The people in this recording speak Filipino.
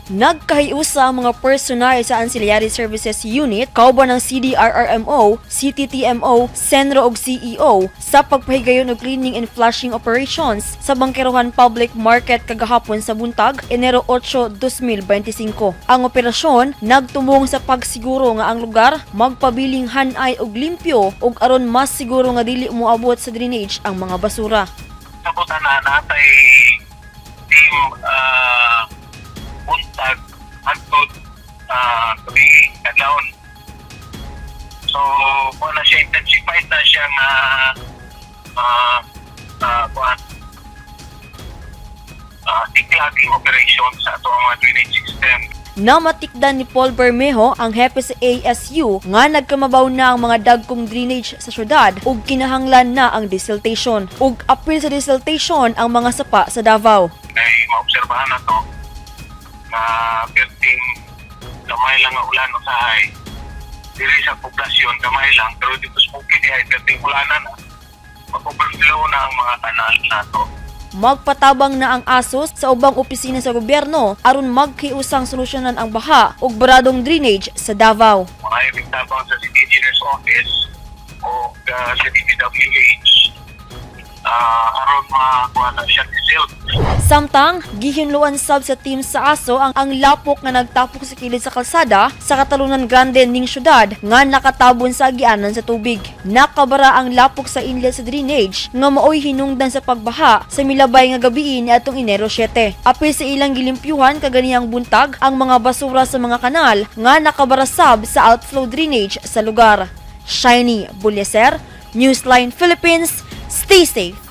Nagkahiusa ang mga personal sa Ancillary Services Unit, kauban ng CDRRMO, CTTMO, Cenro ug CEO sa pagpahigayon og cleaning and flushing operations sa Bangkerohan Public Market kagahapon sa buntag, Enero 8, 2025. Ang operasyon nagtumong sa pagsiguro nga ang lugar magpabiling hanay og limpyo ug aron mas siguro nga dili moabot sa drainage ang mga basura. Sabutan na natay team buntag hangtod tuwing kadlawon. So, kung na siya intensified na siya nga declogging operation sa ato mga drainage system. Namatikdan ni Paul Bermejo, ang hepe sa ASU, nga nagkamabaw na ang mga dagkong drainage sa syudad ug kinahanglan na ang desiltation. Ug apil sa desiltation ang mga sapa sa Davao. Ay maobserbahan na to na perting kamay lang ang ulan usahay. Dili sa poblasyon kamay lang, pero dito sa bukid ay perting ulanan na mag-overflow na ang mga kanal nato. Magpatabang na ang ASOS sa ubang opisina sa gobyerno aron maghiusang solusyonan ang baha ug baradong drainage sa Davao. Mga ibigtabang sa City Engineer's Office o sa Dpwh aron makuha na siya result. Samtang gihinluan sab sa team sa ASO ang lapok nga nagtapok sa kilid sa kalsada sa Katalunan Grande ning syudad nga nakatabon sa agianan sa tubig. Nakabara ang lapok sa inlet sa drainage nga maoy hinungdan sa pagbaha sa milabay nga gabii niadtong Enero 7. Apil sa ilang gilimpyuhan kaganiyang buntag ang mga basura sa mga kanal nga nakabara sab sa outflow drainage sa lugar. Shiny Bulyeser, Newsline Philippines, stay safe.